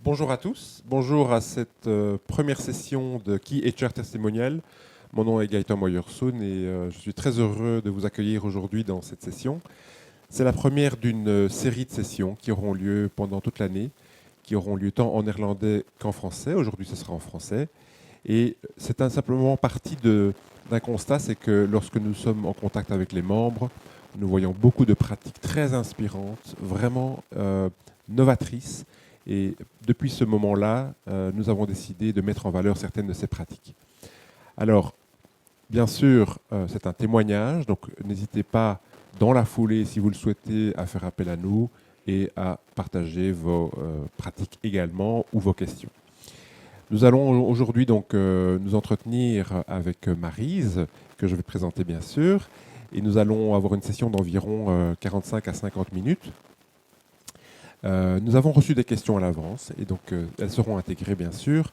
Bonjour à tous, bonjour à cette première session de Key HR Testimonial. Mon nom est Gaëtan Moyersohn et je suis très heureux de vous accueillir aujourd'hui dans cette session. C'est la première d'une série de sessions qui auront lieu pendant toute l'année, qui auront lieu tant en néerlandais qu'en français. Aujourd'hui, ce sera en français. Et c'est simplement partie d'un constat, c'est que lorsque nous sommes en contact avec les membres, nous voyons beaucoup de pratiques très inspirantes, vraiment novatrices. Et depuis ce moment-là, nous avons décidé de mettre en valeur certaines de ces pratiques. Alors, bien sûr, c'est un témoignage, donc n'hésitez pas, dans la foulée, si vous le souhaitez, à faire appel à nous et à partager vos pratiques également ou vos questions. Nous allons aujourd'hui donc nous entretenir avec Maryse, que je vais présenter bien sûr, et nous allons avoir une session d'environ 45 à 50 minutes. Nous avons reçu des questions à l'avance et donc elles seront intégrées bien sûr.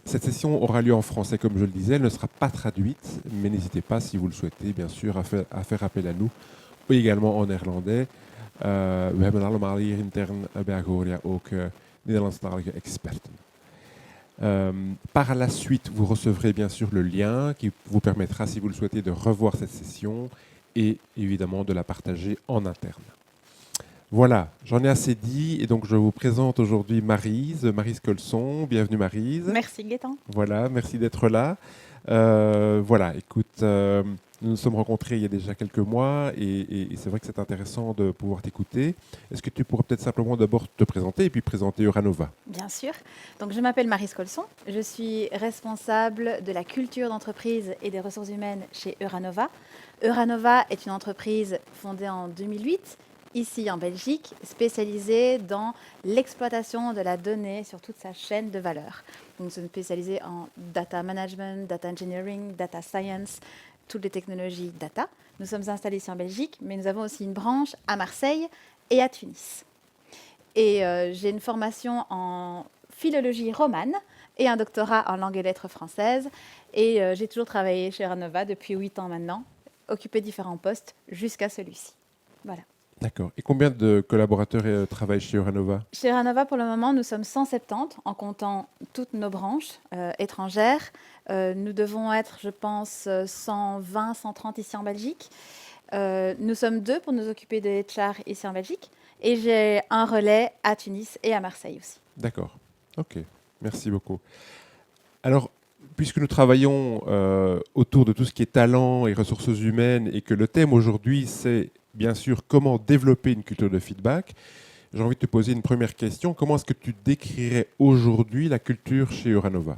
Cette session aura lieu en français comme je le disais, elle ne sera pas traduite, mais n'hésitez pas si vous le souhaitez bien sûr à faire appel à nous, ou également en néerlandais. We hebben allemaal hier intern bij Agoria ook Nederlandstalige experten. Par la suite, vous recevrez bien sûr le lien qui vous permettra, si vous le souhaitez, de revoir cette session et évidemment de la partager en interne. Voilà, j'en ai assez dit et donc je vous présente aujourd'hui Maryse Colson. Bienvenue Maryse. Merci Gaëtan. Voilà, merci d'être là. Voilà, écoute, nous nous sommes rencontrés il y a déjà quelques mois et c'est vrai que c'est intéressant de pouvoir t'écouter. Est-ce que tu pourrais peut-être simplement d'abord te présenter et puis présenter Euranova? Bien sûr. Donc, je m'appelle Maryse Colson. Je suis responsable de la culture d'entreprise et des ressources humaines chez Euranova. Euranova est une entreprise fondée en 2008, ici en Belgique, spécialisée dans l'exploitation de la donnée sur toute sa chaîne de valeur. Donc, nous sommes spécialisés en data management, data engineering, data science, toutes les technologies data. Nous sommes installés ici en Belgique, mais nous avons aussi une branche à Marseille et à Tunis. Et j'ai une formation en philologie romane et un doctorat en langue et lettres françaises. Et j'ai toujours travaillé chez Euranova depuis 8 ans maintenant, occupé différents postes jusqu'à celui-ci. Voilà. D'accord. Et combien de collaborateurs travaillent chez Euranova? Chez Euranova, pour le moment, nous sommes 170 en comptant toutes nos branches étrangères. Nous devons être, je pense, 120, 130 ici en Belgique. Nous sommes 2 pour nous occuper de HR ici en Belgique. Et j'ai un relais à Tunis et à Marseille aussi. D'accord. Ok. Merci beaucoup. Alors, puisque nous travaillons autour de tout ce qui est talent et ressources humaines et que le thème aujourd'hui, c'est bien sûr comment développer une culture de feedback, j'ai envie de te poser une première question. Comment est-ce que tu décrirais aujourd'hui la culture chez Euranova?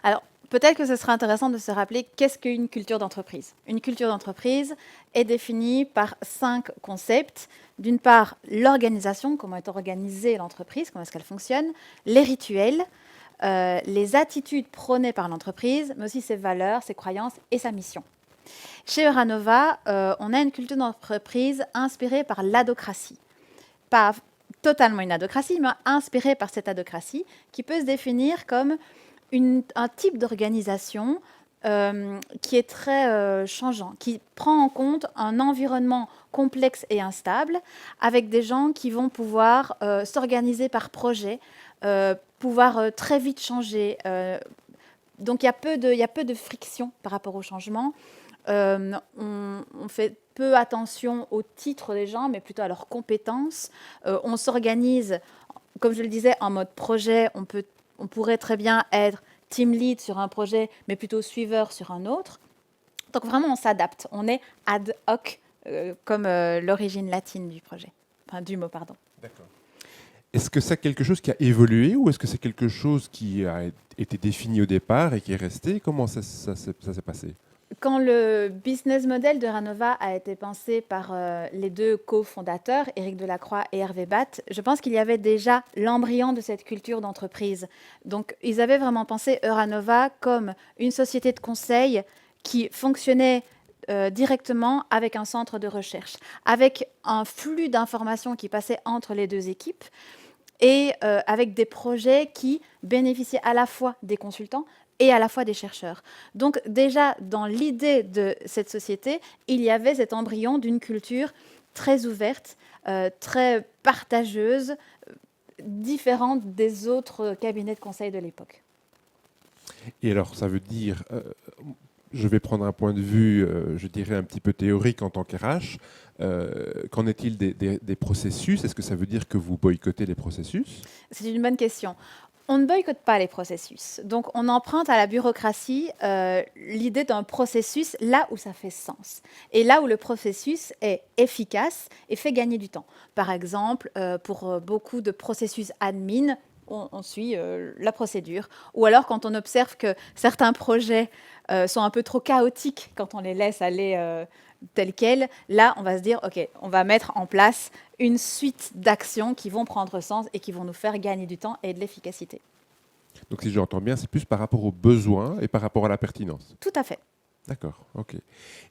Alors, peut-être que ce sera intéressant de se rappeler qu'est-ce qu'une culture d'entreprise. Une culture d'entreprise est définie par 5 concepts. D'une part, l'organisation, comment est organisée l'entreprise, comment est-ce qu'elle fonctionne, les rituels, les attitudes prônées par l'entreprise, mais aussi ses valeurs, ses croyances et sa mission. Chez Euranova, on a une culture d'entreprise inspirée par l'adocratie. Pas totalement une adocratie, mais inspirée par cette adocratie qui peut se définir comme un type d'organisation qui est très changeant, qui prend en compte un environnement complexe et instable, avec des gens qui vont pouvoir s'organiser par projet, pouvoir très vite changer. Donc il y a peu de friction par rapport au changement. On fait peu attention au titre des gens, mais plutôt à leurs compétences. On s'organise, comme je le disais, en mode projet. On pourrait très bien être team lead sur un projet, mais plutôt suiveur sur un autre. Donc vraiment, on s'adapte. On est ad hoc, comme l'origine latine du projet. Enfin, du mot, pardon. D'accord. Est-ce que c'est quelque chose qui a évolué ou est-ce que c'est quelque chose qui a été défini au départ et qui est resté? Comment ça s'est passé? Quand le business model de Ranova a été pensé par les 2 cofondateurs, Éric Delacroix et Hervé Batt, je pense qu'il y avait déjà l'embryon de cette culture d'entreprise. Donc, ils avaient vraiment pensé Euranova comme une société de conseil qui fonctionnait directement avec un centre de recherche, avec un flux d'informations qui passait entre les 2 équipes et avec des projets qui bénéficiaient à la fois des consultants et à la fois des chercheurs. Donc déjà, dans l'idée de cette société, il y avait cet embryon d'une culture très ouverte, très partageuse, différente des autres cabinets de conseil de l'époque. Et alors, ça veut dire, je vais prendre un point de vue, je dirais, un petit peu théorique en tant qu'RH. Qu'en est-il des processus? Est-ce que ça veut dire que vous boycottez les processus? C'est une bonne question. On ne boycotte pas les processus. Donc, on emprunte à la bureaucratie l'idée d'un processus là où ça fait sens et là où le processus est efficace et fait gagner du temps. Par exemple, pour beaucoup de processus admin, on suit la procédure. Ou alors, quand on observe que certains projets sont un peu trop chaotiques quand on les laisse aller tels quels, là, on va se dire, OK, on va mettre en place une suite d'actions qui vont prendre sens et qui vont nous faire gagner du temps et de l'efficacité. Donc, si j'entends bien, c'est plus par rapport aux besoins et par rapport à la pertinence. Tout à fait. D'accord, ok.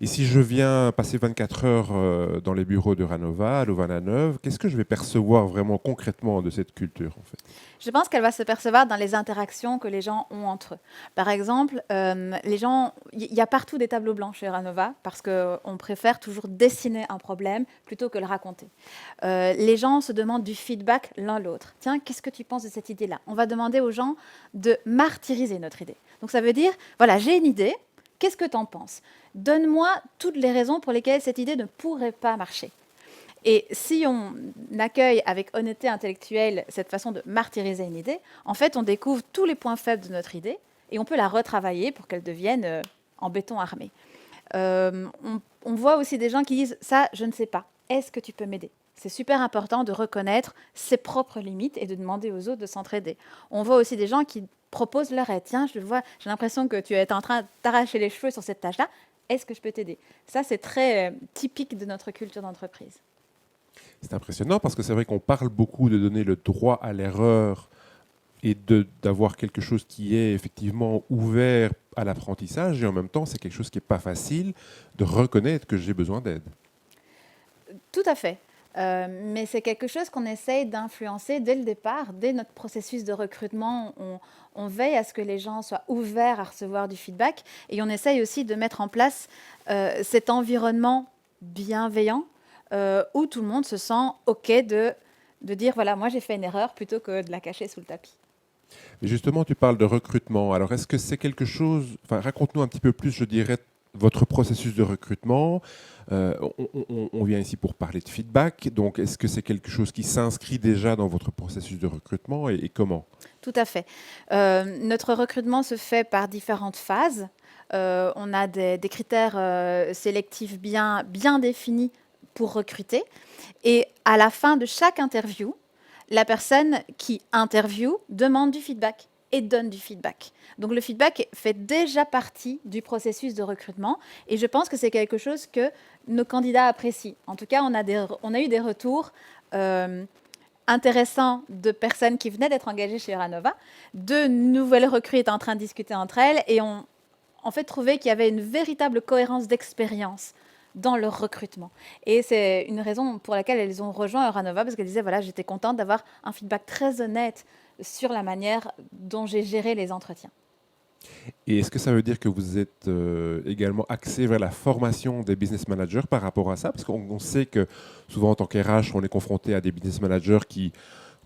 Et si je viens passer 24 heures dans les bureaux de Ranova, à Louvain-la-Neuve, qu'est-ce que je vais percevoir vraiment concrètement de cette culture, en fait? Je pense qu'elle va se percevoir dans les interactions que les gens ont entre eux. Par exemple, les gens, il y a partout des tableaux blancs chez Ranova parce qu'on préfère toujours dessiner un problème plutôt que le raconter. Les gens se demandent du feedback l'un l'autre. Tiens, qu'est-ce que tu penses de cette idée-là? On va demander aux gens de martyriser notre idée. Donc ça veut dire, voilà, j'ai une idée, qu'est-ce que tu en penses? Donne-moi toutes les raisons pour lesquelles cette idée ne pourrait pas marcher. Et si on accueille avec honnêteté intellectuelle cette façon de martyriser une idée, en fait, on découvre tous les points faibles de notre idée et on peut la retravailler pour qu'elle devienne en béton armé. On voit aussi des gens qui disent « ça, je ne sais pas, est-ce que tu peux m'aider ?» C'est super important de reconnaître ses propres limites et de demander aux autres de s'entraider. On voit aussi des gens qui proposent leur aide. « Tiens, je vois, j'ai l'impression que tu es en train de t'arracher les cheveux sur cette tâche-là, est-ce que je peux t'aider ?» Ça, c'est très typique de notre culture d'entreprise. C'est impressionnant parce que c'est vrai qu'on parle beaucoup de donner le droit à l'erreur et d'avoir quelque chose qui est effectivement ouvert à l'apprentissage, et en même temps, c'est quelque chose qui n'est pas facile de reconnaître que j'ai besoin d'aide. Tout à fait. Mais c'est quelque chose qu'on essaye d'influencer dès le départ, dès notre processus de recrutement. On veille à ce que les gens soient ouverts à recevoir du feedback et on essaye aussi de mettre en place cet environnement bienveillant où tout le monde se sent OK de dire, voilà, moi j'ai fait une erreur plutôt que de la cacher sous le tapis. Mais justement, tu parles de recrutement. Alors, est-ce que c'est quelque chose... Enfin, raconte-nous un petit peu plus, je dirais, votre processus de recrutement. On vient ici pour parler de feedback. Donc, est-ce que c'est quelque chose qui s'inscrit déjà dans votre processus de recrutement et comment? Tout à fait. Notre recrutement se fait par différentes phases. On a des critères sélectifs bien définis pour recruter. Et à la fin de chaque interview, la personne qui interviewe demande du feedback et donne du feedback. Donc le feedback fait déjà partie du processus de recrutement et je pense que c'est quelque chose que nos candidats apprécient. En tout cas, on a eu des retours intéressants de personnes qui venaient d'être engagées chez Ranova. De nouvelles recrues étaient en train de discuter entre elles et ont en fait trouvé qu'il y avait une véritable cohérence d'expérience dans leur recrutement. Et c'est une raison pour laquelle elles ont rejoint Ranova, parce qu'elles disaient, voilà, j'étais contente d'avoir un feedback très honnête sur la manière dont j'ai géré les entretiens. Et est-ce que ça veut dire que vous êtes également axé vers la formation des business managers par rapport à ça? Parce qu'on sait que souvent en tant qu'RH, on est confronté à des business managers qui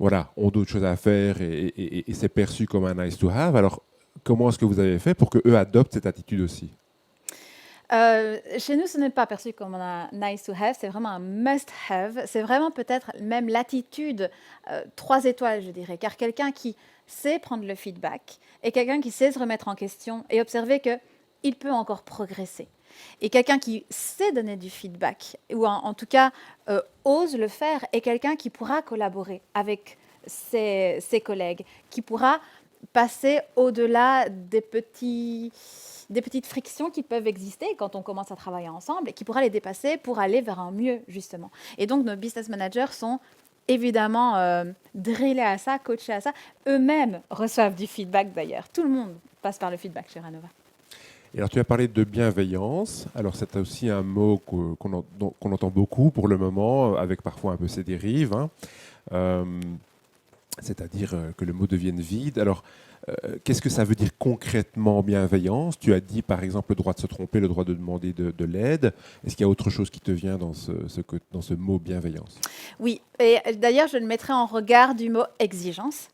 voilà, ont d'autres choses à faire et c'est perçu comme un nice to have. Alors, comment est-ce que vous avez fait pour qu'eux adoptent cette attitude aussi? Chez nous, ce n'est pas perçu comme un nice to have, c'est vraiment un must have. C'est vraiment peut-être même l'attitude 3 étoiles, je dirais, car quelqu'un qui sait prendre le feedback et quelqu'un qui sait se remettre en question et observer qu'il peut encore progresser. Et quelqu'un qui sait donner du feedback, ou en tout cas ose le faire, et quelqu'un qui pourra collaborer avec ses collègues, qui pourra passer au-delà des petites frictions qui peuvent exister quand on commence à travailler ensemble et qui pourra les dépasser pour aller vers un mieux, justement. Et donc, nos business managers sont évidemment drillés à ça, coachés à ça. Eux-mêmes reçoivent du feedback, d'ailleurs. Tout le monde passe par le feedback chez Ranova. Et alors, tu as parlé de bienveillance. Alors, c'est aussi un mot qu'on entend beaucoup pour le moment, avec parfois un peu ses dérives. Hein. c'est-à-dire que le mot devienne vide. Alors, qu'est-ce que ça veut dire concrètement bienveillance? Tu as dit par exemple le droit de se tromper, le droit de demander de l'aide. Est-ce qu'il y a autre chose qui te vient dans dans ce mot bienveillance? Oui, et d'ailleurs, je le mettrai en regard du mot exigence.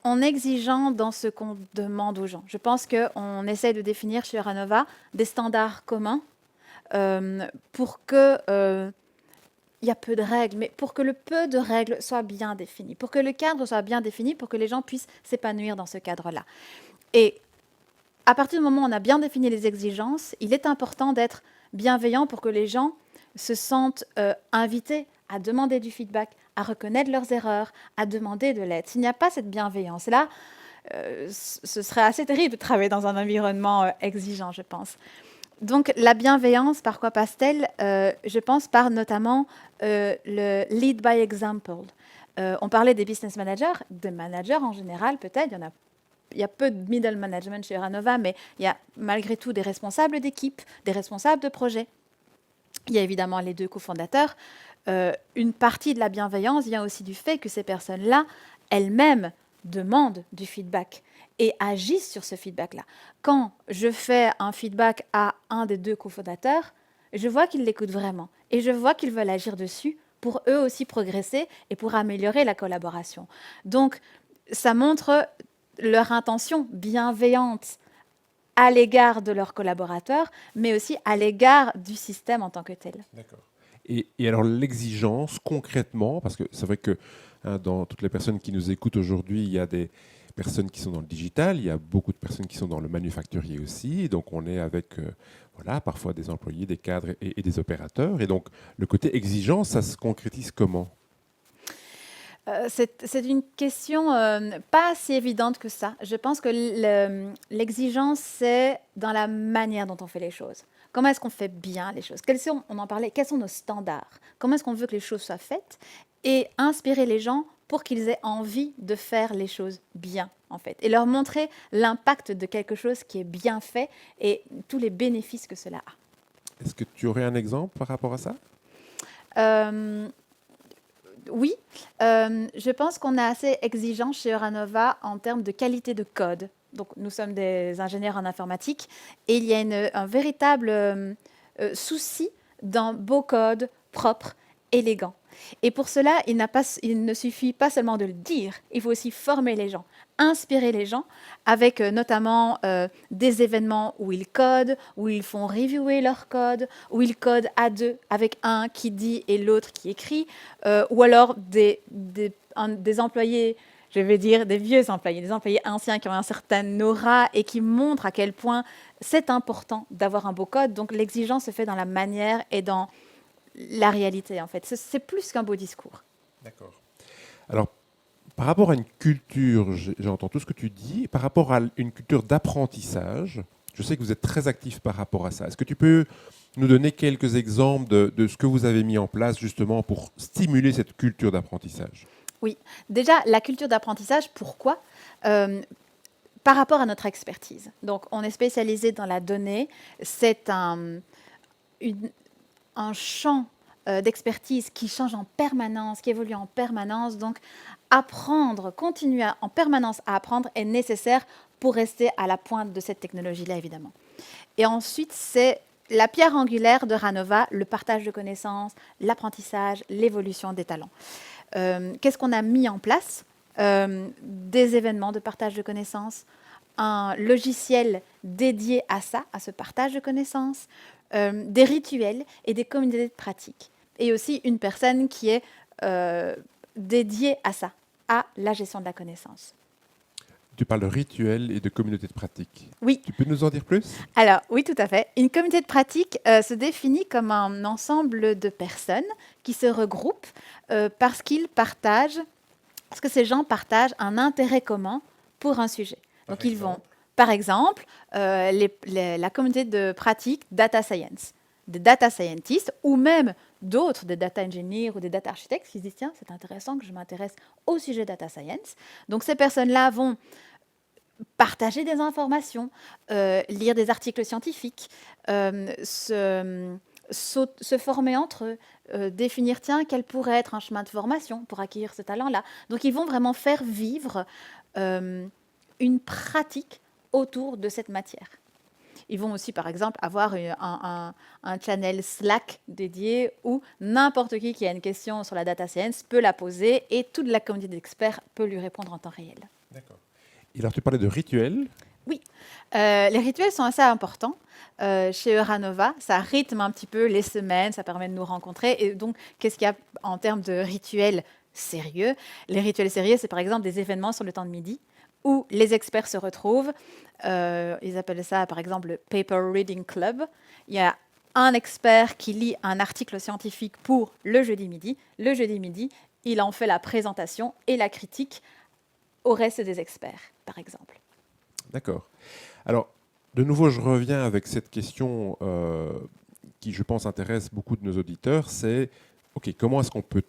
En exigeant dans ce qu'on demande aux gens. Je pense qu'on essaie de définir chez Ranova des standards communs pour que il y a peu de règles, mais pour que le peu de règles soit bien défini, pour que le cadre soit bien défini, pour que les gens puissent s'épanouir dans ce cadre-là. Et à partir du moment où on a bien défini les exigences, il est important d'être bienveillant pour que les gens se sentent invités à demander du feedback, à reconnaître leurs erreurs, à demander de l'aide. S'il n'y a pas cette bienveillance-là, ce serait assez terrible de travailler dans un environnement exigeant, je pense. Donc la bienveillance, par quoi passe-t-elle? Je pense par notamment le lead by example. On parlait des business managers, des managers en général peut-être, il y a peu de middle management chez Ranova, mais il y a malgré tout des responsables d'équipe, des responsables de projet. Il y a évidemment les 2 cofondateurs. Une partie de la bienveillance vient aussi du fait que ces personnes-là, elles-mêmes, demandent du feedback et agissent sur ce feedback-là. Quand je fais un feedback à un des 2 cofondateurs, je vois qu'ils l'écoutent vraiment et je vois qu'ils veulent agir dessus pour eux aussi progresser et pour améliorer la collaboration. Donc, ça montre leur intention bienveillante à l'égard de leurs collaborateurs, mais aussi à l'égard du système en tant que tel. D'accord. Et alors l'exigence concrètement, parce que c'est vrai que dans toutes les personnes qui nous écoutent aujourd'hui, il y a des personnes qui sont dans le digital, il y a beaucoup de personnes qui sont dans le manufacturier aussi, donc on est avec voilà, parfois des employés, des cadres et des opérateurs. Et donc le côté exigence, ça se concrétise comment? C'est une question pas si évidente que ça. Je pense que l'exigence, c'est dans la manière dont on fait les choses. Comment est-ce qu'on fait bien les choses? On en parlait, quels sont nos standards? Comment est-ce qu'on veut que les choses soient faites? Et inspirer les gens pour qu'ils aient envie de faire les choses bien, en fait. Et leur montrer l'impact de quelque chose qui est bien fait et tous les bénéfices que cela a. Est-ce que tu aurais un exemple par rapport à ça? Euh, Oui, je pense qu'on est assez exigeant chez Euranova en termes de qualité de code. Donc, nous sommes des ingénieurs en informatique et il y a un véritable souci d'un beau code propre, élégant. Et pour cela, il ne suffit pas seulement de le dire, il faut aussi former les gens, inspirer les gens avec notamment des événements où ils codent, où ils font reviewer leur code, où ils codent à 2 avec un qui dit et l'autre qui écrit, ou alors des employés, je vais dire des vieux employés, des employés anciens qui ont un certain aura et qui montrent à quel point c'est important d'avoir un beau code. Donc l'exigence se fait dans la manière et dans la réalité, en fait. C'est plus qu'un beau discours. D'accord. Alors, par rapport à une culture, j'entends tout ce que tu dis, par rapport à une culture d'apprentissage, je sais que vous êtes très actif par rapport à ça. Est-ce que tu peux nous donner quelques exemples de ce que vous avez mis en place justement pour stimuler cette culture d'apprentissage? Oui, déjà, la culture d'apprentissage, pourquoi par rapport à notre expertise. Donc, on est spécialisé dans la donnée. C'est un champ d'expertise qui change en permanence, qui évolue en permanence. Donc, apprendre, continuer en permanence à apprendre est nécessaire pour rester à la pointe de cette technologie-là, évidemment. Et ensuite, c'est la pierre angulaire de Ranova, le partage de connaissances, l'apprentissage, l'évolution des talents. Qu'est-ce qu'on a mis en place? Des événements de partage de connaissances, un logiciel dédié à ça, à ce partage de connaissances, des rituels et des communautés de pratique. Et aussi une personne qui est dédiée à ça, à la gestion de la connaissance. Tu parles de rituels et de communautés de pratique. Oui. Tu peux nous en dire plus? Alors, oui, tout à fait. Une communauté de pratique se définit comme un ensemble de personnes qui se regroupent parce que ces gens partagent un intérêt commun pour un sujet. Donc, ils vont, par exemple, la communauté de pratique data science, des data scientists ou même d'autres, des data engineers ou des data architectes qui se disent, tiens, c'est intéressant que je m'intéresse au sujet data science. Donc, ces personnes-là vont partager des informations, lire des articles scientifiques, se former entre eux, définir, tiens, quel pourrait être un chemin de formation pour acquérir ce talent-là. Donc, ils vont vraiment faire vivre une pratique autour de cette matière. Ils vont aussi, par exemple, avoir un channel Slack dédié où n'importe qui a une question sur la data science peut la poser et toute la communauté d'experts peut lui répondre en temps réel. D'accord. Et alors, tu parlais de rituels. Oui, les rituels sont assez importants. Chez Euranova, ça rythme un petit peu les semaines, ça permet de nous rencontrer. Et donc, qu'est-ce qu'il y a en termes de rituels sérieux? Les rituels sérieux, c'est par exemple des événements sur le temps de midi où les experts se retrouvent. Ils appellent ça, par exemple, le Paper Reading Club. Il y a un expert qui lit un article scientifique pour le jeudi midi. Le jeudi midi, il en fait la présentation et la critique au reste des experts, par exemple. D'accord. Alors, de nouveau, je reviens avec cette question qui, je pense, intéresse beaucoup de nos auditeurs. C'est, OK, comment est-ce qu'on peut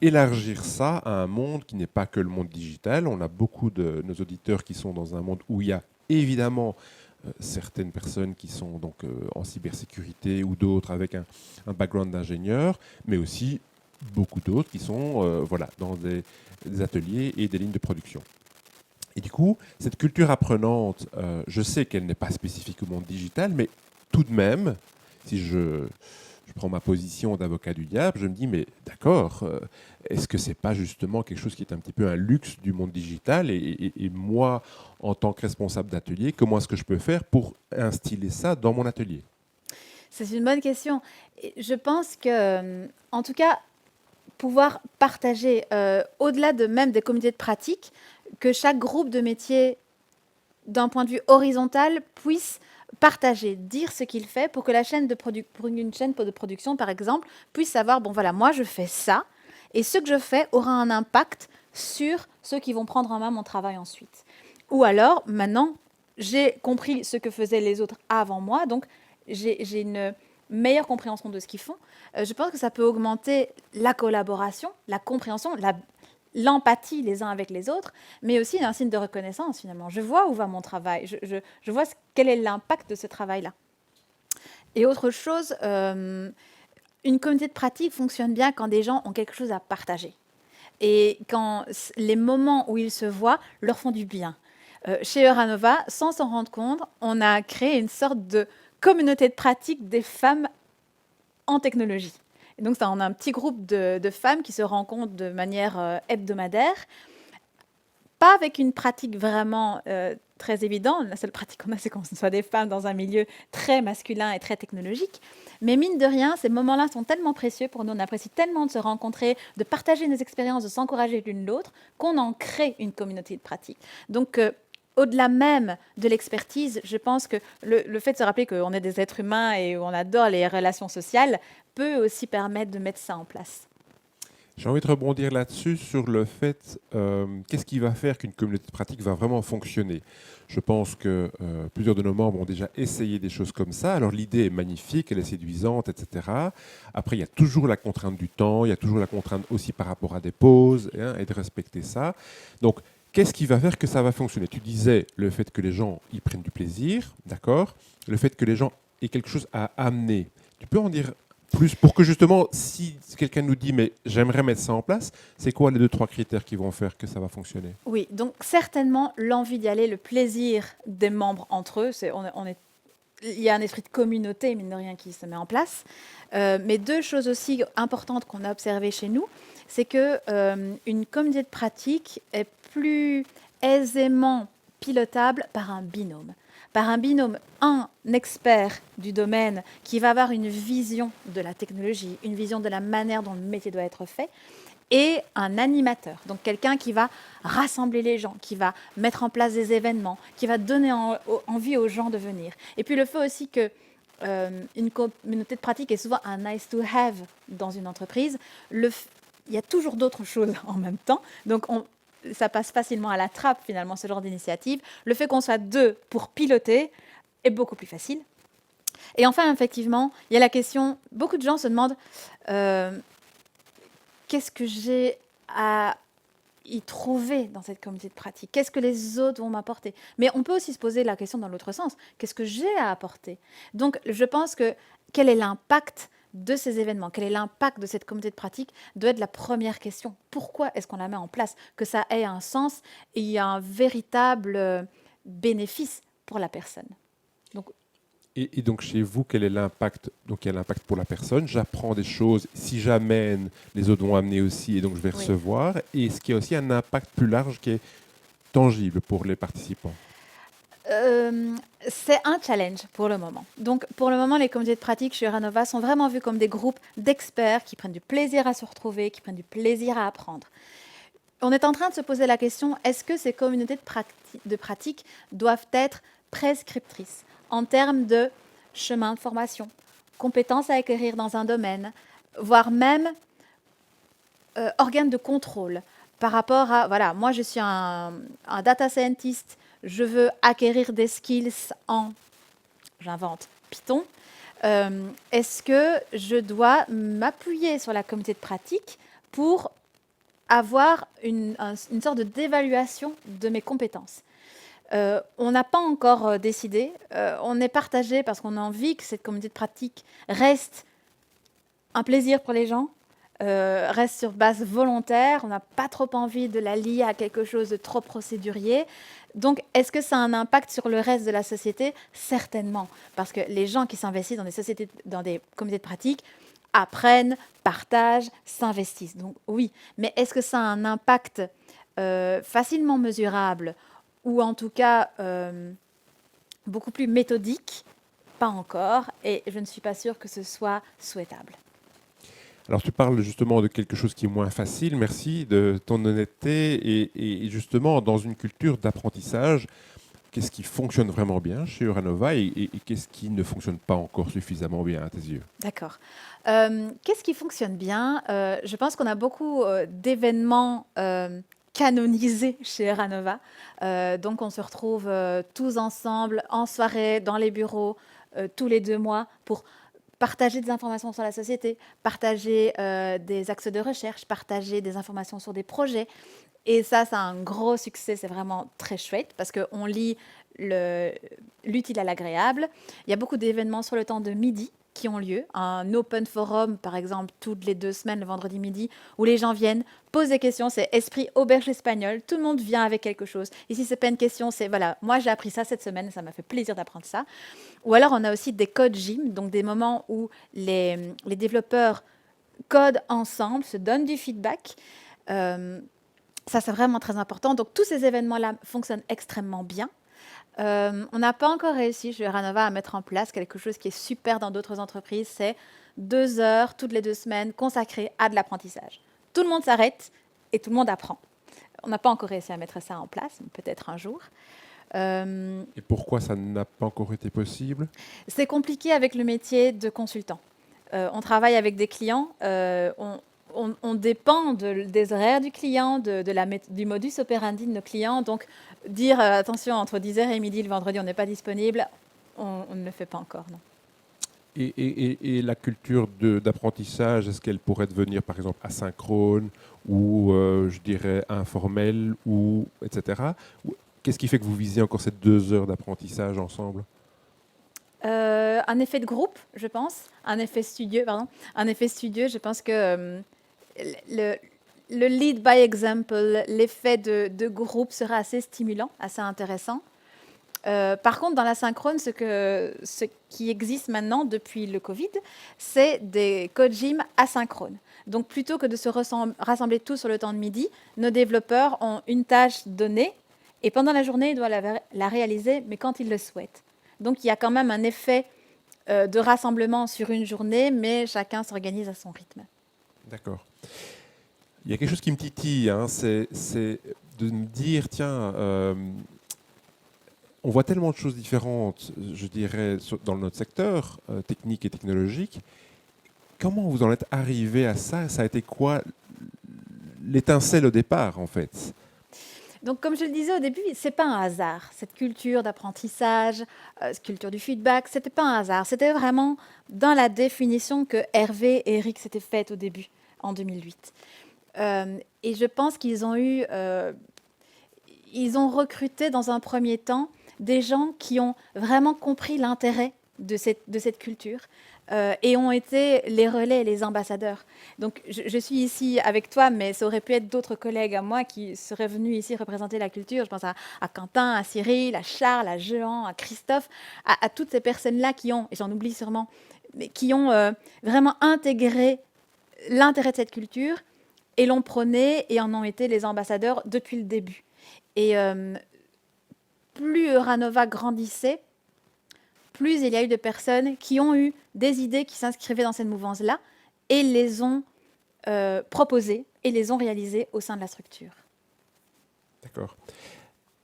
élargir ça à un monde qui n'est pas que le monde digital? On a beaucoup de nos auditeurs qui sont dans un monde où il y a évidemment certaines personnes qui sont donc en cybersécurité ou d'autres avec un background d'ingénieur, mais aussi beaucoup d'autres qui sont voilà, dans des ateliers et des lignes de production. Et du coup, cette culture apprenante, je sais qu'elle n'est pas spécifique au monde digital, mais tout de même, si je prends ma position d'avocat du diable, je me dis, mais d'accord, est-ce que c'est pas justement quelque chose qui est un petit peu un luxe du monde digital et moi, en tant que responsable d'atelier, comment est-ce que je peux faire pour instiller ça dans mon atelier? C'est une bonne question. Je pense que, en tout cas, pouvoir partager, au-delà de même des comités de pratique, que chaque groupe de métier, d'un point de vue horizontal, puisse partager, dire ce qu'il fait pour que la chaîne pour une chaîne de production, par exemple, puisse savoir, bon voilà, moi je fais ça, et ce que je fais aura un impact sur ceux qui vont prendre en main mon travail ensuite. Ou alors, maintenant, j'ai compris ce que faisaient les autres avant moi, donc j'ai une meilleure compréhension de ce qu'ils font. Je pense que ça peut augmenter la collaboration, la compréhension, l'empathie les uns avec les autres, mais aussi un signe de reconnaissance finalement. Je vois où va mon travail, je vois quel est l'impact de ce travail-là. Et autre chose, une communauté de pratique fonctionne bien quand des gens ont quelque chose à partager. Et quand les moments où ils se voient leur font du bien. Chez Euranova, sans s'en rendre compte, on a créé une sorte de communauté de pratique des femmes en technologie. Et donc, ça, on a un petit groupe de femmes qui se rencontrent de manière hebdomadaire, pas avec une pratique vraiment très évidente. La seule pratique qu'on a, c'est qu'on soit des femmes dans un milieu très masculin et très technologique. Mais mine de rien, ces moments-là sont tellement précieux pour nous. On apprécie tellement de se rencontrer, de partager nos expériences, de s'encourager l'une l'autre, qu'on en crée une communauté de pratique. Donc, au-delà même de l'expertise, je pense que le fait de se rappeler qu'on est des êtres humains et on adore les relations sociales peut aussi permettre de mettre ça en place. J'ai envie de rebondir là-dessus sur le fait, qu'est-ce qui va faire qu'une communauté de pratique va vraiment fonctionner. Je pense que plusieurs de nos membres ont déjà essayé des choses comme ça. Alors l'idée est magnifique, elle est séduisante, etc. Après, il y a toujours la contrainte du temps, il y a toujours la contrainte aussi par rapport à des pauses hein, et de respecter ça. Donc, qu'est-ce qui va faire que ça va fonctionner? Tu disais le fait que les gens y prennent du plaisir, d'accord? Le fait que les gens aient quelque chose à amener. Tu peux en dire plus pour que justement, si quelqu'un nous dit mais j'aimerais mettre ça en place, c'est quoi les 2-3 critères qui vont faire que ça va fonctionner? Oui, donc certainement l'envie d'y aller, le plaisir des membres entre eux, il y a un esprit de communauté, mine de rien, qui se met en place. Mais deux choses aussi importantes qu'on a observées chez nous, c'est que une communauté de pratique est plus aisément pilotable par un binôme. Par un binôme, un expert du domaine qui va avoir une vision de la technologie, une vision de la manière dont le métier doit être fait, et un animateur, donc quelqu'un qui va rassembler les gens, qui va mettre en place des événements, qui va donner envie aux gens de venir. Et puis le fait aussi que une communauté de pratique est souvent un nice to have dans une entreprise, il y a toujours d'autres choses en même temps, donc ça passe facilement à la trappe finalement ce genre d'initiative. Le fait qu'on soit deux pour piloter est beaucoup plus facile. Et enfin, effectivement, il y a la question, beaucoup de gens se demandent qu'est-ce que j'ai à y trouver dans cette communauté de pratique? Qu'est-ce que les autres vont m'apporter? Mais on peut aussi se poser la question dans l'autre sens. Qu'est-ce que j'ai à apporter? Donc, je pense que quel est l'impact de ces événements? Quel est l'impact de cette communauté de pratique doit être la première question. Pourquoi est-ce qu'on la met en place? Que ça ait un sens et il y a un véritable bénéfice pour la personne. Donc, Et donc chez vous, quel est l'impact? Donc il y a l'impact pour la personne, j'apprends des choses, si j'amène, les autres vont amener aussi, et donc je vais oui. recevoir. Et est-ce qu'il y a aussi un impact plus large qui est tangible pour les participants? C'est un challenge pour le moment. Donc, pour le moment, les comités de pratique chez Uranova sont vraiment vus comme des groupes d'experts qui prennent du plaisir à se retrouver, qui prennent du plaisir à apprendre. On est en train de se poser la question, est-ce que ces communautés de pratique doivent être prescriptrices en termes de chemin de formation, compétences à acquérir dans un domaine, voire même organes de contrôle par rapport à, voilà, moi je suis un data scientist, je veux acquérir des skills en, j'invente, Python. Est-ce que je dois m'appuyer sur la communauté de pratique pour avoir une sorte d'évaluation de mes compétences? On n'a pas encore décidé. On est partagé parce qu'on a envie que cette communauté de pratique reste un plaisir pour les gens, reste sur base volontaire. On n'a pas trop envie de la lier à quelque chose de trop procédurier. Donc, est-ce que ça a un impact sur le reste de la société? Certainement, parce que les gens qui s'investissent dans des sociétés, dans des comités de pratique, apprennent, partagent, s'investissent. Donc oui, mais est-ce que ça a un impact facilement mesurable ou en tout cas beaucoup plus méthodique? Pas encore, et je ne suis pas sûre que ce soit souhaitable. Alors tu parles justement de quelque chose qui est moins facile, merci de ton honnêteté, et justement dans une culture d'apprentissage, qu'est-ce qui fonctionne vraiment bien chez Uranova et qu'est-ce qui ne fonctionne pas encore suffisamment bien à tes yeux? D'accord. Qu'est-ce qui fonctionne bien? Je pense qu'on a beaucoup d'événements canonisés chez Uranova. Donc on se retrouve tous ensemble en soirée, dans les bureaux, tous les 2 mois pour partager des informations sur la société, partager des axes de recherche, partager des informations sur des projets. Et ça a un gros succès, c'est vraiment très chouette parce qu'on lie l'utile à l'agréable. Il y a beaucoup d'événements sur le temps de midi qui ont lieu. Un open forum, par exemple, toutes les 2 semaines, le vendredi midi, où les gens viennent, posent des questions. C'est esprit auberge espagnole. Tout le monde vient avec quelque chose. Ici, c'est pas une question, c'est voilà, moi j'ai appris ça cette semaine, ça m'a fait plaisir d'apprendre ça. Ou alors, on a aussi des code gym, donc des moments où les développeurs codent ensemble, se donnent du feedback. Ça, c'est vraiment très important. Donc, tous ces événements-là fonctionnent extrêmement bien. On n'a pas encore réussi chez Uranova à mettre en place quelque chose qui est super dans d'autres entreprises. C'est 2 heures toutes les 2 semaines consacrées à de l'apprentissage. Tout le monde s'arrête et tout le monde apprend. On n'a pas encore réussi à mettre ça en place, mais peut-être un jour. Et pourquoi ça n'a pas encore été possible? C'est compliqué avec le métier de consultant. On travaille avec des clients, on dépend des horaires du client, du modus operandi de nos clients. Donc, dire attention, entre 10h et midi le vendredi, on n'est pas disponible, on ne le fait pas encore, non. Et la culture d'apprentissage, est-ce qu'elle pourrait devenir par exemple asynchrone ou je dirais informelle, ou etc. Qu'est-ce qui fait que vous visez encore ces 2 heures d'apprentissage ensemble? Un effet de groupe, je pense, un effet studieux, pardon. Un effet studieux, je pense que le lead by example, l'effet de groupe sera assez stimulant, assez intéressant. Par contre, dans l'asynchrone, ce qui existe maintenant depuis le Covid, c'est des code gym asynchrones. Donc, plutôt que de se rassembler tous sur le temps de midi, nos développeurs ont une tâche donnée et pendant la journée, ils doivent la réaliser, mais quand ils le souhaitent. Donc, il y a quand même un effet de rassemblement sur une journée, mais chacun s'organise à son rythme. D'accord. Il y a quelque chose qui me titille, hein, c'est de me dire, tiens, on voit tellement de choses différentes, je dirais, dans notre secteur technique et technologique. Comment vous en êtes arrivé à ça? Ça a été quoi l'étincelle au départ, en fait? Donc, comme je le disais au début, c'est pas un hasard. Cette culture d'apprentissage, cette culture du feedback, c'était pas un hasard. C'était vraiment dans la définition que Hervé et Eric s'étaient faite au début, en 2008. Et je pense qu'ils ont ils ont recruté dans un premier temps des gens qui ont vraiment compris l'intérêt de cette culture et ont été les relais et les ambassadeurs. Donc je suis ici avec toi, mais ça aurait pu être d'autres collègues à moi qui seraient venus ici représenter la culture. Je pense à Quentin, à Cyril, à Charles, à Jean, à Christophe, à toutes ces personnes-là qui ont, et j'en oublie sûrement, mais qui ont vraiment intégré l'intérêt de cette culture et l'ont prôné et en ont été les ambassadeurs depuis le début. Et plus Euranova grandissait, plus il y a eu de personnes qui ont eu des idées qui s'inscrivaient dans cette mouvance-là et les ont proposées et les ont réalisées au sein de la structure. D'accord.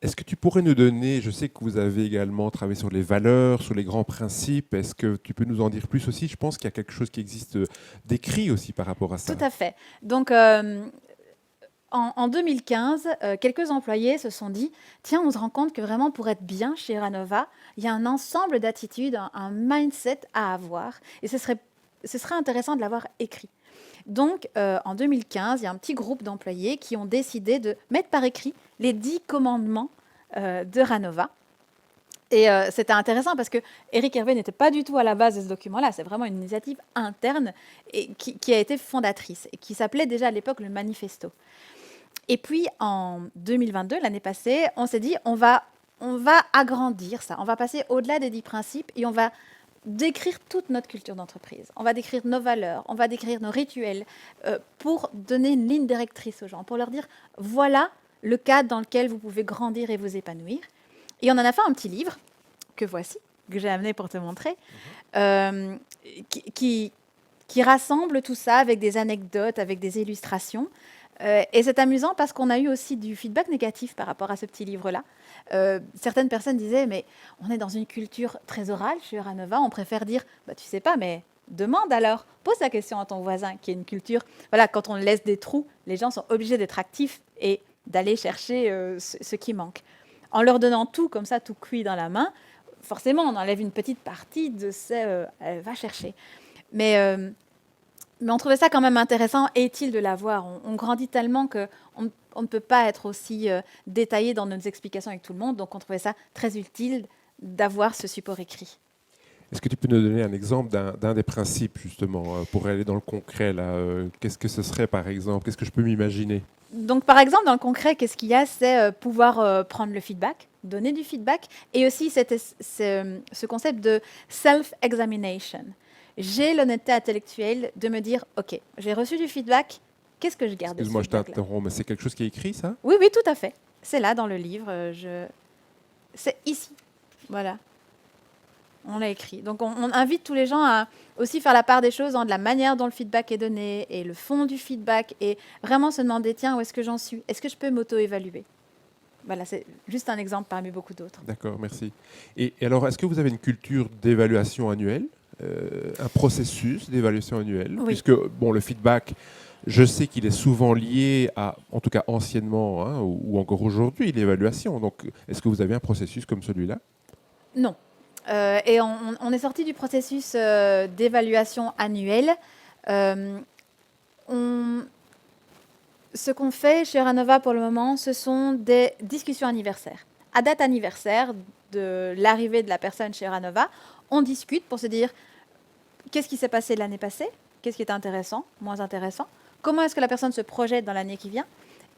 Est-ce que tu pourrais nous donner, je sais que vous avez également travaillé sur les valeurs, sur les grands principes, est-ce que tu peux nous en dire plus aussi? Je pense qu'il y a quelque chose qui existe d'écrit aussi par rapport à ça. Tout à fait. Donc, en 2015, quelques employés se sont dit, tiens, on se rend compte que vraiment pour être bien chez Euranova, il y a un ensemble d'attitudes, un mindset à avoir, et ce serait intéressant de l'avoir écrit. Donc, en 2015, il y a un petit groupe d'employés qui ont décidé de mettre par écrit les 10 commandements d'Euranova. Et c'était intéressant parce que Eric Hervé n'était pas du tout à la base de ce document-là. C'est vraiment une initiative interne et qui a été fondatrice et qui s'appelait déjà à l'époque le Manifesto. Et puis, en 2022, l'année passée, on s'est dit, on va agrandir ça. On va passer au-delà des 10 principes et on va décrire toute notre culture d'entreprise. On va décrire nos valeurs, on va décrire nos rituels pour donner une ligne directrice aux gens, pour leur dire, voilà le cadre dans lequel vous pouvez grandir et vous épanouir. Et on en a fait un petit livre, que voici, que j'ai amené pour te montrer, qui rassemble tout ça avec des anecdotes, avec des illustrations. Et c'est amusant parce qu'on a eu aussi du feedback négatif par rapport à ce petit livre-là. Certaines personnes disaient, mais on est dans une culture très orale chez Euranova, on préfère dire, bah, tu sais pas, mais demande alors, pose la question à ton voisin, qui est une culture, voilà, quand on laisse des trous, les gens sont obligés d'être actifs et d'aller chercher ce qui manque. En leur donnant tout comme ça, tout cuit dans la main, forcément, on enlève une petite partie de ce elle va chercher. Mais on trouvait ça quand même intéressant et utile de l'avoir. On grandit tellement qu'on ne peut pas être aussi détaillé dans nos explications avec tout le monde. Donc, on trouvait ça très utile d'avoir ce support écrit. Est-ce que tu peux nous donner un exemple d'un des principes, justement, pour aller dans le concret là, qu'est-ce que ce serait, par exemple? Qu'est-ce que je peux m'imaginer? Donc, par exemple, dans le concret, qu'est-ce qu'il y a? C'est pouvoir prendre le feedback, donner du feedback, et aussi ce concept de self-examination. J'ai l'honnêteté intellectuelle de me dire, OK, j'ai reçu du feedback, qu'est-ce que je garde de ce Excuse-moi, je feedback-là? t'interromps, mais c'est quelque chose qui est écrit, ça? Oui, oui, tout à fait. C'est là, dans le livre. C'est ici. Voilà. On l'a écrit. Donc, on invite tous les gens à aussi faire la part des choses, de la manière dont le feedback est donné et le fond du feedback et vraiment se demander, tiens, où est-ce que j'en suis? Est-ce que je peux m'auto-évaluer? Voilà, c'est juste un exemple parmi beaucoup d'autres. D'accord, merci. Et alors, est-ce que vous avez une culture d'évaluation annuelle, un processus d'évaluation annuelle? Oui. Puisque, bon, le feedback, je sais qu'il est souvent lié à, en tout cas anciennement, hein, ou encore aujourd'hui, l'évaluation. Donc, est-ce que vous avez un processus comme celui-là? Non. Et on est sorti du processus d'évaluation annuelle. Ce qu'on fait chez Euranova pour le moment, ce sont des discussions anniversaires. À date anniversaire de l'arrivée de la personne chez Euranova, on discute pour se dire qu'est-ce qui s'est passé l'année passée, qu'est-ce qui est intéressant, moins intéressant, comment est-ce que la personne se projette dans l'année qui vient,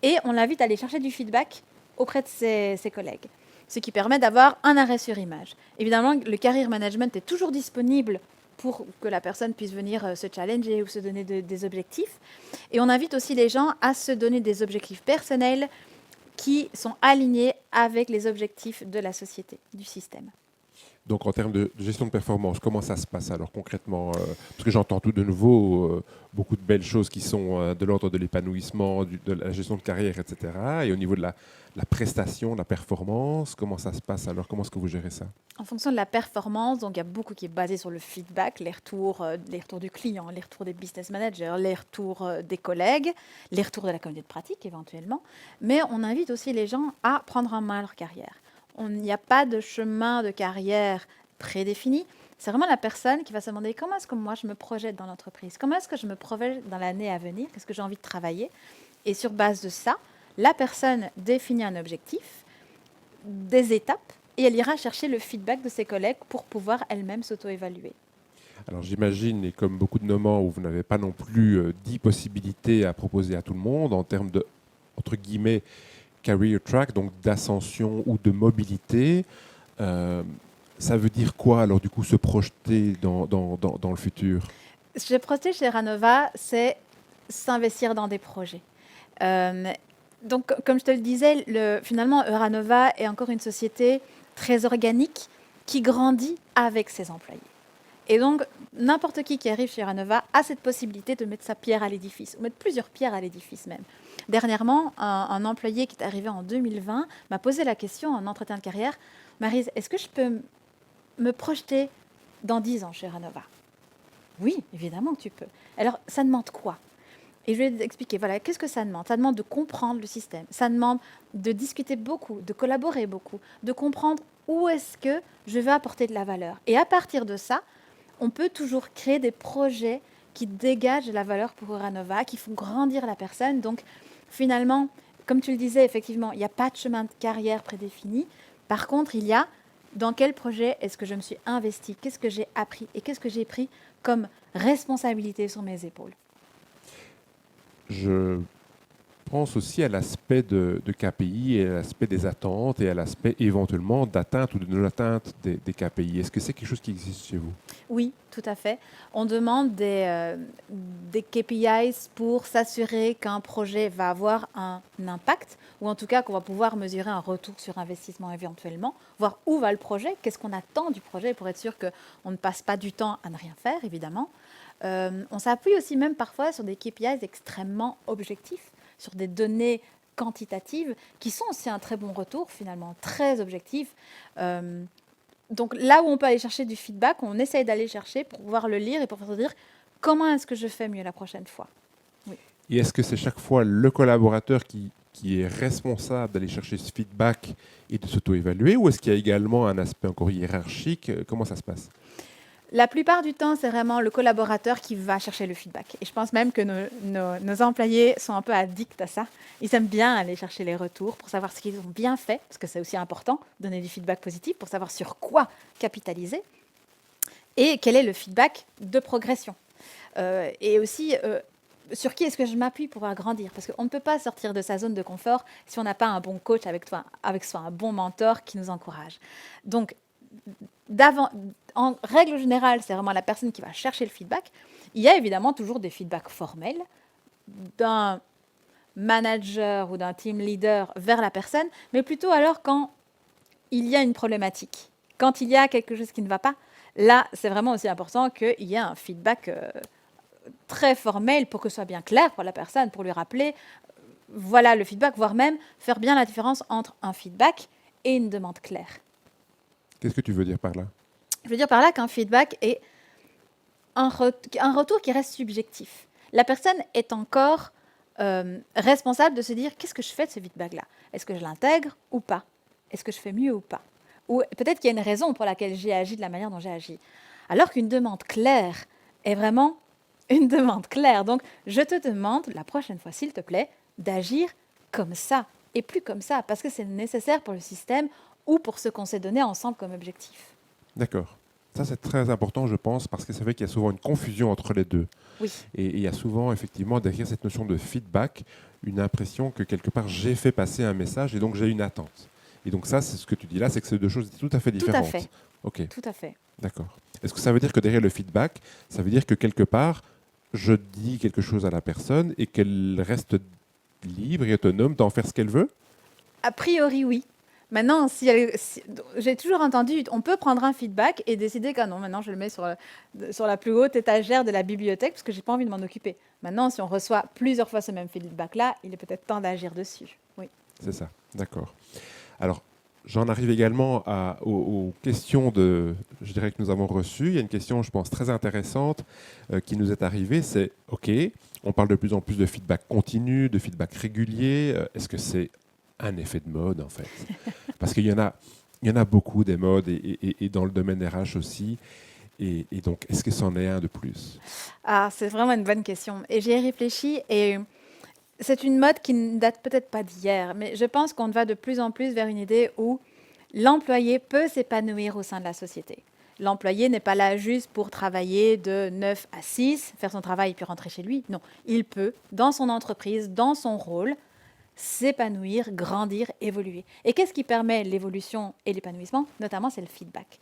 et on l'invite à aller chercher du feedback auprès de ses collègues, ce qui permet d'avoir un arrêt sur image. Évidemment, le career management est toujours disponible pour que la personne puisse venir se challenger ou se donner des objectifs. Et on invite aussi les gens à se donner des objectifs personnels qui sont alignés avec les objectifs de la société, du système. Donc, en termes de gestion de performance, comment ça se passe alors concrètement? Parce que j'entends tout de nouveau beaucoup de belles choses qui sont de l'ordre de l'épanouissement, de la gestion de carrière, etc. Et au niveau de la prestation, de la performance, comment ça se passe alors? Comment est-ce que vous gérez ça? En fonction de la performance, donc il y a beaucoup qui est basé sur le feedback, les retours du client, les retours des business managers, les retours des collègues, les retours de la communauté de pratique éventuellement. Mais on invite aussi les gens à prendre en main leur carrière. Il n'y a pas de chemin de carrière prédéfini. C'est vraiment la personne qui va se demander comment est-ce que moi je me projette dans l'entreprise, comment est-ce que je me projette dans l'année à venir, qu'est-ce que j'ai envie de travailler. Et sur base de ça, la personne définit un objectif, des étapes, et elle ira chercher le feedback de ses collègues pour pouvoir elle-même s'auto-évaluer. Alors j'imagine, et comme beaucoup de moments où vous n'avez pas non plus 10 possibilités à proposer à tout le monde en termes de, entre guillemets, career track, donc d'ascension ou de mobilité, ça veut dire quoi alors du coup se projeter dans le futur? Se projeter chez Ranova, c'est s'investir dans des projets. Donc, comme je te le disais, finalement, Ranova est encore une société très organique qui grandit avec ses employés. Et donc, n'importe qui arrive chez Ranova a cette possibilité de mettre sa pierre à l'édifice, ou mettre plusieurs pierres à l'édifice même. Dernièrement, un employé qui est arrivé en 2020 m'a posé la question en entretien de carrière, Maryse, est-ce que je peux me projeter dans 10 ans chez Ranova? Oui, évidemment que tu peux. Alors, ça demande quoi? Et je vais expliquer, voilà, qu'est-ce que ça demande? Ça demande de comprendre le système, ça demande de discuter beaucoup, de collaborer beaucoup, de comprendre où est-ce que je vais apporter de la valeur. Et à partir de ça, on peut toujours créer des projets qui dégagent de la valeur pour Ranova, qui font grandir la personne. Donc, finalement, comme tu le disais, effectivement, il n'y a pas de chemin de carrière prédéfini. Par contre, il y a dans quel projet est-ce que je me suis investie, qu'est-ce que j'ai appris et qu'est-ce que j'ai pris comme responsabilité sur mes épaules. Je pense aussi à l'aspect de KPI et à l'aspect des attentes et à l'aspect éventuellement d'atteinte ou de non-atteinte des KPI. Est-ce que c'est quelque chose qui existe chez vous? Oui, tout à fait. On demande des KPIs pour s'assurer qu'un projet va avoir un impact, ou en tout cas qu'on va pouvoir mesurer un retour sur investissement éventuellement, voir où va le projet, qu'est-ce qu'on attend du projet pour être sûr qu'on ne passe pas du temps à ne rien faire, évidemment. On s'appuie aussi même parfois sur des KPIs extrêmement objectifs, sur des données quantitatives qui sont aussi un très bon retour, finalement, très objectif. Donc là où on peut aller chercher du feedback, on essaye d'aller chercher pour pouvoir le lire et pour se dire comment est-ce que je fais mieux la prochaine fois. Oui. Et est-ce que c'est chaque fois le collaborateur qui est responsable d'aller chercher ce feedback et de s'auto-évaluer, ou est-ce qu'il y a également un aspect encore hiérarchique? Comment ça se passe? La plupart du temps, c'est vraiment le collaborateur qui va chercher le feedback. Et je pense même que nos employés sont un peu addicts à ça. Ils aiment bien aller chercher les retours pour savoir ce qu'ils ont bien fait, parce que c'est aussi important, donner du feedback positif pour savoir sur quoi capitaliser et quel est le feedback de progression. Et aussi, sur qui est-ce que je m'appuie pour grandir? Parce qu'on ne peut pas sortir de sa zone de confort si on n'a pas un bon coach avec soi, un bon mentor qui nous encourage. Donc, en règle générale, c'est vraiment la personne qui va chercher le feedback. Il y a évidemment toujours des feedbacks formels d'un manager ou d'un team leader vers la personne, mais plutôt alors quand il y a une problématique, quand il y a quelque chose qui ne va pas. Là, c'est vraiment aussi important qu'il y ait un feedback très formel pour que ce soit bien clair pour la personne, pour lui rappeler, voilà le feedback, voire même faire bien la différence entre un feedback et une demande claire. Qu'est-ce que tu veux dire par là? Je veux dire par là qu'un feedback est un retour qui reste subjectif. La personne est encore responsable de se dire qu'est-ce que je fais de ce feedback-là? Est-ce que je l'intègre ou pas? Est-ce que je fais mieux ou pas? Ou peut-être qu'il y a une raison pour laquelle j'ai agi de la manière dont j'ai agi. Alors qu'une demande claire est vraiment une demande claire. Donc, je te demande la prochaine fois, s'il te plaît, d'agir comme ça et plus comme ça, parce que c'est nécessaire pour le système ou pour ce qu'on s'est donné ensemble comme objectif. D'accord. Ça, c'est très important, je pense, parce que c'est vrai qu'il y a souvent une confusion entre les deux. Oui. Et il y a souvent, effectivement, derrière cette notion de feedback, une impression que quelque part, j'ai fait passer un message et donc j'ai une attente. Et donc ça, c'est ce que tu dis là, c'est que c'est deux choses tout à fait différentes. Tout à fait. Ok. Tout à fait. D'accord. Est-ce que ça veut dire que derrière le feedback, ça veut dire que quelque part, je dis quelque chose à la personne et qu'elle reste libre et autonome d'en faire ce qu'elle veut? A priori, oui. Maintenant, j'ai toujours entendu, on peut prendre un feedback et décider que non, maintenant je le mets sur la plus haute étagère de la bibliothèque parce que je n'ai pas envie de m'en occuper. Maintenant, si on reçoit plusieurs fois ce même feedback-là, il est peut-être temps d'agir dessus. Oui. C'est ça, d'accord. Alors, j'en arrive également aux questions je dirais que nous avons reçues. Il y a une question, je pense, très intéressante qui nous est arrivée. C'est, OK, on parle de plus en plus de feedback continu, de feedback régulier. Est-ce que c'est un effet de mode, en fait? Parce qu'il y en a beaucoup des modes et dans le domaine RH aussi. Et donc, est-ce que c'en est un de plus? Ah, c'est vraiment une bonne question. Et j'y ai réfléchi et c'est une mode qui ne date peut-être pas d'hier, mais je pense qu'on va de plus en plus vers une idée où l'employé peut s'épanouir au sein de la société. L'employé n'est pas là juste pour travailler de 9 à 6, faire son travail et puis rentrer chez lui. Non, il peut, dans son entreprise, dans son rôle, s'épanouir, grandir, évoluer. Et qu'est-ce qui permet l'évolution et l'épanouissement? Notamment, c'est le feedback.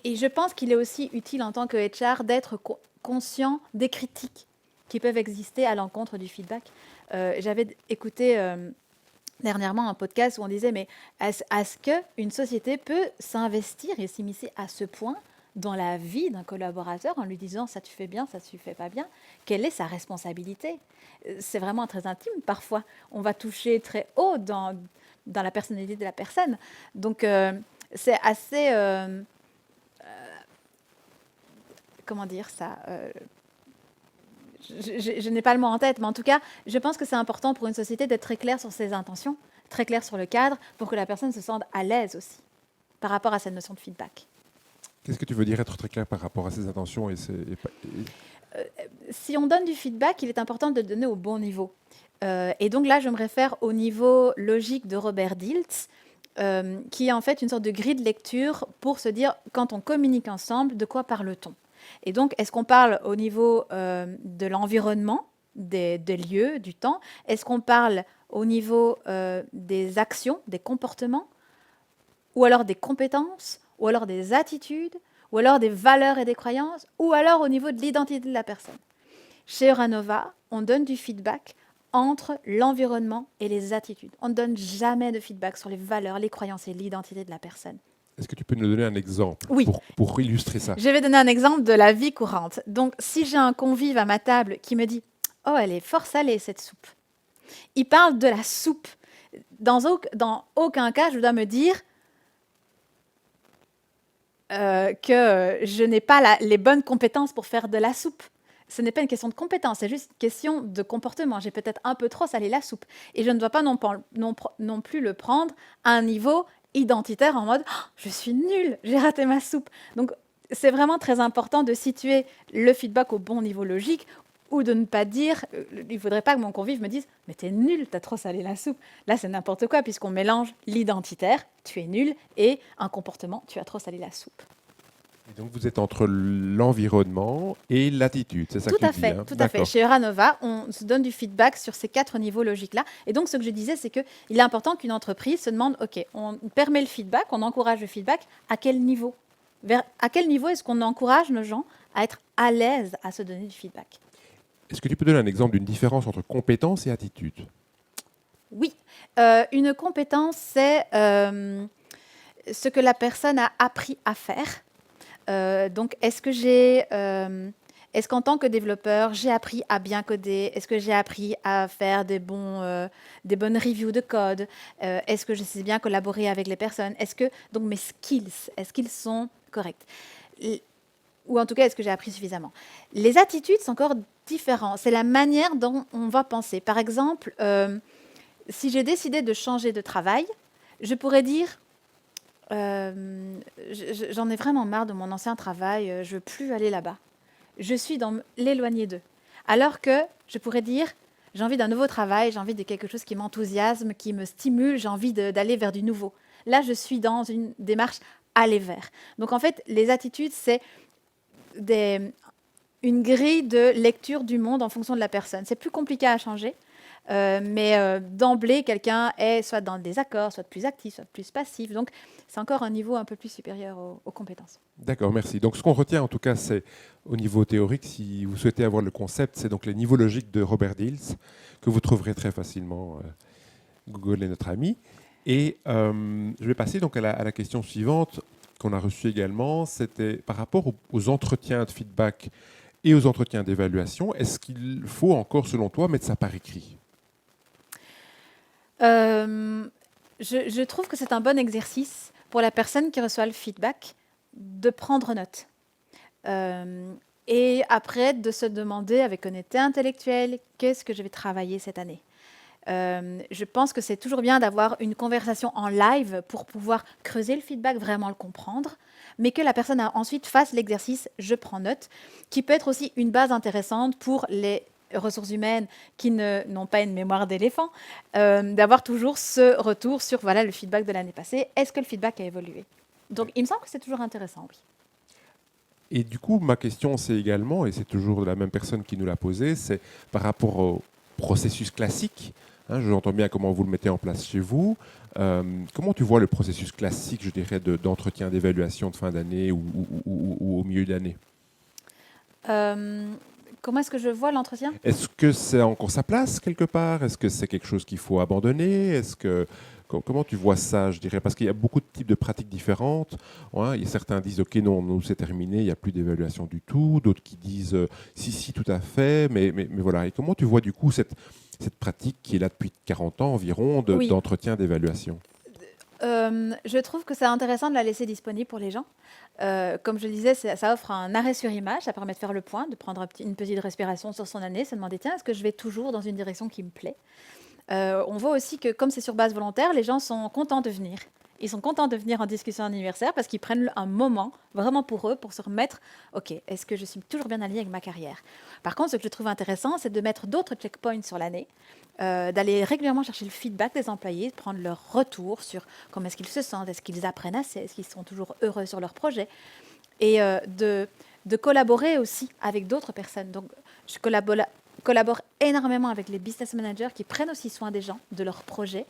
Et je pense qu'il est aussi utile en tant que HR d'être conscient des critiques qui peuvent exister à l'encontre du feedback. J'avais écouté dernièrement un podcast où on disait, mais est-ce qu'une société peut s'investir et s'immiscer à ce point dans la vie d'un collaborateur en lui disant ça tu fais bien, ça tu fais pas bien? Quelle est sa responsabilité? C'est vraiment très intime parfois. On va toucher très haut dans la personnalité de la personne. Donc c'est assez... comment dire ça je n'ai pas le mot en tête, mais en tout cas, je pense que c'est important pour une société d'être très clair sur ses intentions, très clair sur le cadre, pour que la personne se sente à l'aise aussi par rapport à cette notion de feedback. Qu'est-ce que tu veux dire être très clair par rapport à ses intentions si on donne du feedback, il est important de le donner au bon niveau. Et donc là, je me réfère au niveau logique de Robert Dilts, qui est en fait une sorte de grille de lecture pour se dire, quand on communique ensemble, de quoi parle-t-on? Et donc, est-ce qu'on parle au niveau de l'environnement, des lieux, du temps? Est-ce qu'on parle au niveau des actions, des comportements? Ou alors des compétences? Ou alors des attitudes? Ou alors des valeurs et des croyances? Ou alors au niveau de l'identité de la personne? Chez Euranova, on donne du feedback entre l'environnement et les attitudes. On ne donne jamais de feedback sur les valeurs, les croyances et l'identité de la personne. Est-ce que tu peux nous donner un exemple Oui. pour illustrer ça? Je vais donner un exemple de la vie courante. Donc, si j'ai un convive à ma table qui me dit « Oh, elle est fort salée, cette soupe », il parle de la soupe. Dans aucun cas, je dois me dire que je n'ai pas les bonnes compétences pour faire de la soupe. Ce n'est pas une question de compétence, c'est juste une question de comportement. J'ai peut-être un peu trop salé la soupe. Et je ne dois pas non plus le prendre à un niveau identitaire en mode oh, « je suis nulle, j'ai raté ma soupe ». Donc, c'est vraiment très important de situer le feedback au bon niveau logique ou de ne pas dire, il ne faudrait pas que mon convive me dise « mais t'es nul, t'as trop salé la soupe ». Là, c'est n'importe quoi puisqu'on mélange l'identitaire, tu es nul, et un comportement, tu as trop salé la soupe. Et donc, vous êtes entre l'environnement et l'attitude, c'est ça que tu dis, hein? Tout à fait. Chez Euranova, on se donne du feedback sur ces 4 niveaux logiques-là. Et donc, ce que je disais, c'est qu'il est important qu'une entreprise se demande, OK, on permet le feedback, on encourage le feedback, à quel niveau? À quel niveau est-ce qu'on encourage nos gens à être à l'aise à se donner du feedback? Est-ce que tu peux donner un exemple d'une différence entre compétence et attitude? Oui. Une compétence, c'est ce que la personne a appris à faire. Donc, est-ce qu'en tant que développeur, j'ai appris à bien coder? Est-ce que j'ai appris à faire des bonnes reviews de code? Est-ce que je sais bien collaborer avec les personnes? Donc mes skills, est-ce qu'ils sont corrects? Ou en tout cas, est-ce que j'ai appris suffisamment? Les attitudes sont encore différentes. C'est la manière dont on va penser. Par exemple, si j'ai décidé de changer de travail, je pourrais dire j'en ai vraiment marre de mon ancien travail, je ne veux plus aller là-bas. Je suis dans l'éloigné d'eux. Alors que je pourrais dire, j'ai envie d'un nouveau travail, j'ai envie de quelque chose qui m'enthousiasme, qui me stimule, j'ai envie d'aller vers du nouveau. Là, je suis dans une démarche aller vers. Donc en fait, les attitudes, c'est une grille de lecture du monde en fonction de la personne. C'est plus compliqué à changer. Mais d'emblée, quelqu'un est soit dans le désaccord, soit plus actif, soit plus passif. Donc, c'est encore un niveau un peu plus supérieur aux compétences. D'accord, merci. Donc, ce qu'on retient, en tout cas, c'est au niveau théorique, si vous souhaitez avoir le concept, c'est donc les niveaux logiques de Robert Dilts, que vous trouverez très facilement. Google est notre ami. Et je vais passer donc à la question suivante qu'on a reçue également. C'était par rapport aux entretiens de feedback et aux entretiens d'évaluation. Est-ce qu'il faut encore, selon toi, mettre ça par écrit? Je trouve que c'est un bon exercice pour la personne qui reçoit le feedback de prendre note. Et après, de se demander avec honnêteté intellectuelle, qu'est-ce que je vais travailler cette année? Je pense que c'est toujours bien d'avoir une conversation en live pour pouvoir creuser le feedback, vraiment le comprendre, mais que la personne ensuite fasse l'exercice « je prends note », qui peut être aussi une base intéressante pour les ressources humaines qui n'ont pas une mémoire d'éléphant, d'avoir toujours ce retour sur voilà, le feedback de l'année passée. Est-ce que le feedback a évolué? Donc, il me semble que c'est toujours intéressant, oui. Et du coup, ma question, c'est également, et c'est toujours la même personne qui nous l'a posée, c'est par rapport au processus classique. Je l'entends bien comment vous le mettez en place chez vous. Comment tu vois le processus classique, je dirais, d'entretien d'évaluation de fin d'année ou au milieu d'année? Comment est-ce que je vois l'entretien? Est-ce que c'est encore sa place quelque part? Est-ce que c'est quelque chose qu'il faut abandonner? Comment tu vois ça, je dirais? Parce qu'il y a beaucoup de types de pratiques différentes. Ouais, certains disent, OK, non, nous, c'est terminé, il n'y a plus d'évaluation du tout. D'autres qui disent, si, si, tout à fait. Mais voilà. Et comment tu vois, du coup, cette pratique qui est là depuis 40 ans environ Oui. d'entretien d'évaluation? Je trouve que c'est intéressant de la laisser disponible pour les gens. Comme je le disais, ça offre un arrêt sur image, ça permet de faire le point, de prendre une petite respiration sur son année, se demander, tiens, est-ce que je vais toujours dans une direction qui me plaît? On voit aussi que comme c'est sur base volontaire, les gens sont contents de venir. Ils sont contents de venir en discussion anniversaire parce qu'ils prennent un moment vraiment pour eux, pour se remettre, OK, est-ce que je suis toujours bien alignée avec ma carrière? Par contre, ce que je trouve intéressant, c'est de mettre d'autres checkpoints sur l'année, d'aller régulièrement chercher le feedback des employés, de prendre leur retour sur comment est-ce qu'ils se sentent, est-ce qu'ils apprennent assez, est-ce qu'ils sont toujours heureux sur leur projet, et de collaborer aussi avec d'autres personnes. Donc, je collabore énormément avec les business managers qui prennent aussi soin des gens, de leurs projets,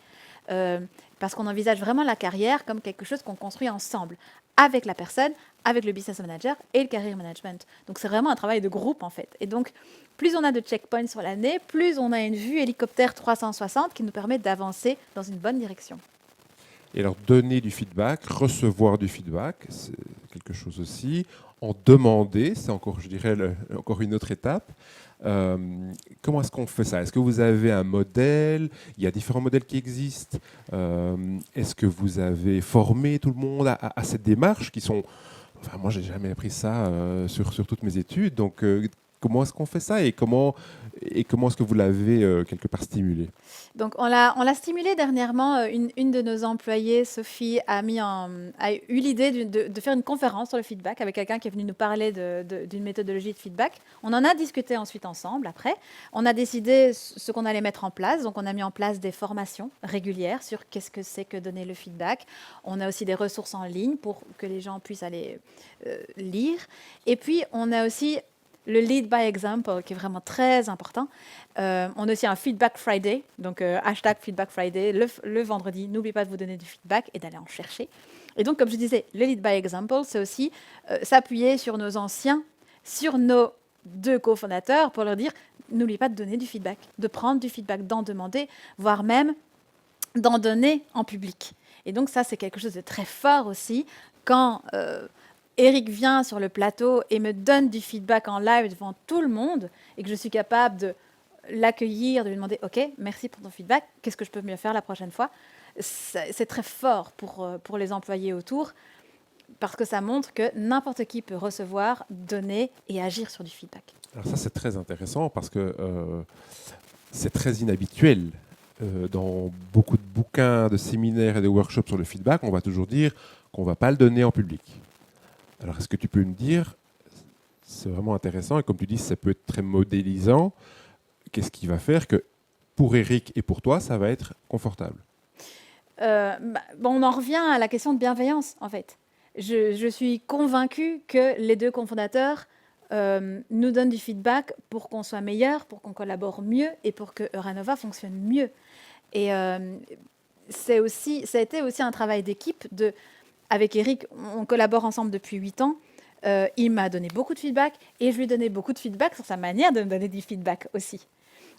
parce qu'on envisage vraiment la carrière comme quelque chose qu'on construit ensemble, avec la personne, avec le business manager et le career management. Donc c'est vraiment un travail de groupe en fait. Et donc, plus on a de checkpoints sur l'année, plus on a une vue hélicoptère 360 qui nous permet d'avancer dans une bonne direction. Et alors, donner du feedback, recevoir du feedback, c'est quelque chose aussi. En demander, c'est encore, je dirais, encore une autre étape. Comment est-ce qu'on fait ça? Est-ce que vous avez un modèle? Il y a différents modèles qui existent. Est-ce que vous avez formé tout le monde à cette démarche qui sont... Enfin, moi, j'ai jamais appris ça sur toutes mes études. Donc, comment est-ce qu'on fait ça et comment est-ce que vous l'avez quelque part stimulé? Donc, on l'a stimulé dernièrement. Une de nos employées, Sophie, a eu l'idée de faire une conférence sur le feedback avec quelqu'un qui est venu nous parler d'une méthodologie de feedback. On en a discuté ensuite ensemble. Après, on a décidé ce qu'on allait mettre en place. Donc, on a mis en place des formations régulières sur qu'est-ce que c'est que donner le feedback. On a aussi des ressources en ligne pour que les gens puissent aller lire. Et puis, on a aussi le lead by example, qui est vraiment très important. On a aussi un Feedback Friday, donc hashtag Feedback Friday, le vendredi. N'oubliez pas de vous donner du feedback et d'aller en chercher. Et donc, comme je disais, le lead by example, c'est aussi s'appuyer sur nos anciens, sur nos deux cofondateurs pour leur dire, n'oubliez pas de donner du feedback, de prendre du feedback, d'en demander, voire même d'en donner en public. Et donc, ça, c'est quelque chose de très fort aussi. Quand Eric vient sur le plateau et me donne du feedback en live devant tout le monde et que je suis capable de l'accueillir, de lui demander « Ok, merci pour ton feedback, qu'est-ce que je peux mieux faire la prochaine fois ?» C'est très fort pour les employés autour parce que ça montre que n'importe qui peut recevoir, donner et agir sur du feedback. Alors ça, c'est très intéressant parce que c'est très inhabituel. Dans beaucoup de bouquins, de séminaires et de workshops sur le feedback, on va toujours dire qu'on ne va pas le donner en public. Alors, est-ce que tu peux me dire, c'est vraiment intéressant, et comme tu dis, ça peut être très modélisant, qu'est-ce qui va faire que pour Eric et pour toi, ça va être confortable? On en revient à la question de bienveillance, en fait. Je suis convaincue que les deux cofondateurs nous donnent du feedback pour qu'on soit meilleur, pour qu'on collabore mieux et pour que Euranova fonctionne mieux. Et ça a été aussi un travail d'équipe. Avec Eric, on collabore ensemble depuis 8 ans. Il m'a donné beaucoup de feedback et je lui ai donné beaucoup de feedback sur sa manière de me donner du feedback aussi.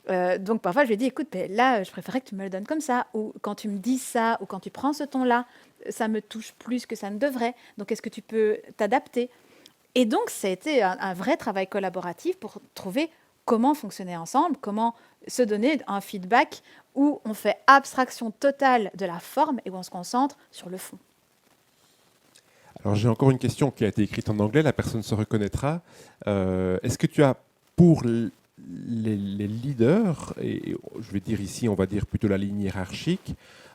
Donc parfois, je lui ai dit, écoute, là, je préférais que tu me le donnes comme ça, ou quand tu me dis ça, ou quand tu prends ce ton-là, ça me touche plus que ça ne devrait. Donc, est-ce que tu peux t'adapter? Et donc, ça a été un vrai travail collaboratif pour trouver comment fonctionner ensemble, comment se donner un feedback où on fait abstraction totale de la forme et où on se concentre sur le fond. Alors, j'ai encore une question qui a été écrite en anglais, la personne se reconnaîtra. Est-ce que tu as, pour les leaders, et je vais dire ici, on va dire plutôt la ligne hiérarchique,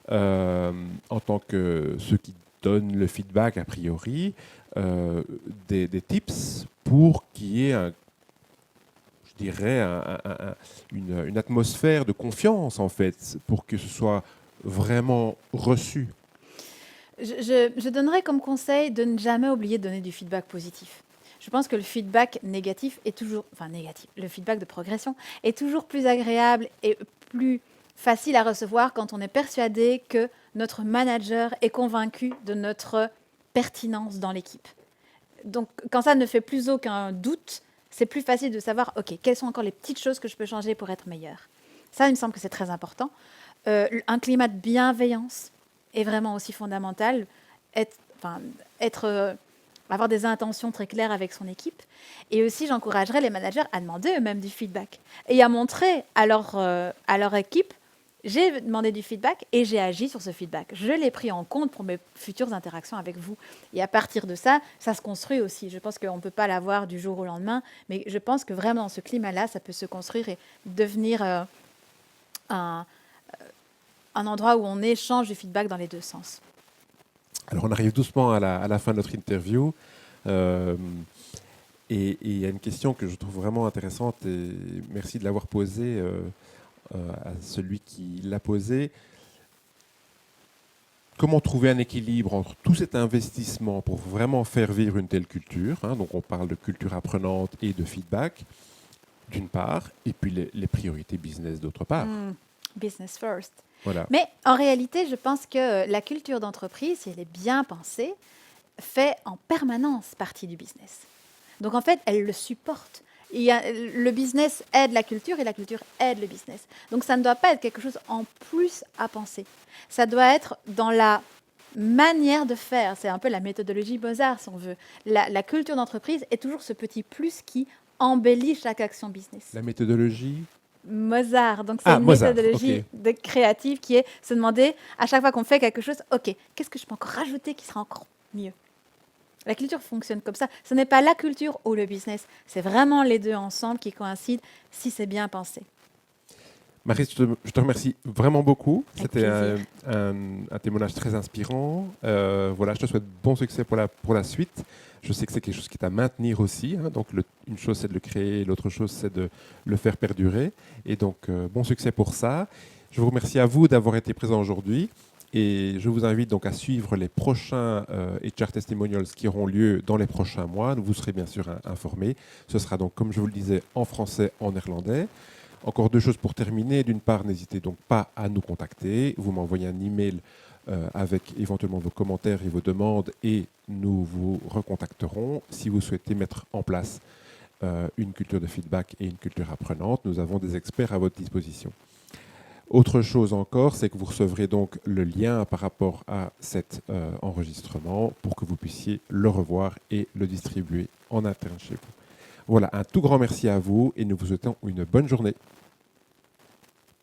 en tant que ceux qui donnent le feedback a priori, des tips pour qu'il y ait dirais, une atmosphère de confiance, en fait, pour que ce soit vraiment reçu. Je donnerais comme conseil de ne jamais oublier de donner du feedback positif. Je pense que le feedback négatif est toujours, enfin négatif, le feedback de progression est toujours plus agréable et plus facile à recevoir quand on est persuadé que notre manager est convaincu de notre pertinence dans l'équipe. Donc, quand ça ne fait plus aucun doute, c'est plus facile de savoir, OK, quelles sont encore les petites choses que je peux changer pour être meilleur. Ça, il me semble que c'est très important. Un climat de bienveillance est vraiment aussi fondamental. Avoir des intentions très claires avec son équipe. Et aussi, j'encouragerais les managers à demander eux-mêmes du feedback et à montrer à leur équipe, j'ai demandé du feedback et j'ai agi sur ce feedback. Je l'ai pris en compte pour mes futures interactions avec vous. Et à partir de ça, ça se construit aussi. Je pense qu'on ne peut pas l'avoir du jour au lendemain, mais je pense que vraiment dans ce climat-là, ça peut se construire et devenir un endroit où on échange du feedback dans les deux sens. Alors, on arrive doucement à la fin de notre interview. Et il y a une question que je trouve vraiment intéressante, et merci de l'avoir posée à celui qui l'a posée. Comment trouver un équilibre entre tout cet investissement pour vraiment faire vivre une telle culture, hein, donc on parle de culture apprenante et de feedback, d'une part, et puis les priorités business d'autre part. Business first. Voilà. Mais en réalité, je pense que la culture d'entreprise, si elle est bien pensée, fait en permanence partie du business. Donc en fait, elle le supporte. Le business aide la culture et la culture aide le business. Donc ça ne doit pas être quelque chose en plus à penser. Ça doit être dans la manière de faire. C'est un peu la méthodologie Mozart, si on veut. La culture d'entreprise est toujours ce petit plus qui embellit chaque action business. La méthodologie Mozart. Donc c'est une méthodologie de créative qui est se demander à chaque fois qu'on fait quelque chose, OK, qu'est-ce que je peux encore rajouter qui sera encore mieux? La culture fonctionne comme ça. Ce n'est pas la culture ou le business. C'est vraiment les deux ensemble qui coïncident si c'est bien pensé. Marie, je te remercie vraiment beaucoup. C'était un témoignage très inspirant. Voilà, je te souhaite bon succès pour la suite. Je sais que c'est quelque chose qui est à maintenir aussi. Hein, donc, une chose, c'est de le créer, l'autre chose, c'est de le faire perdurer. Et donc, bon succès pour ça. Je vous remercie à vous d'avoir été présents aujourd'hui. Et je vous invite donc à suivre les prochains HR Testimonials qui auront lieu dans les prochains mois. Vous serez bien sûr informés. Ce sera donc, comme je vous le disais, en français, en néerlandais. Encore deux choses pour terminer. D'une part, n'hésitez donc pas à nous contacter. Vous m'envoyez un email avec éventuellement vos commentaires et vos demandes et nous vous recontacterons. Si vous souhaitez mettre en place une culture de feedback et une culture apprenante, nous avons des experts à votre disposition. Autre chose encore, c'est que vous recevrez donc le lien par rapport à cet enregistrement pour que vous puissiez le revoir et le distribuer en interne chez vous. Voilà, un tout grand merci à vous et nous vous souhaitons une bonne journée.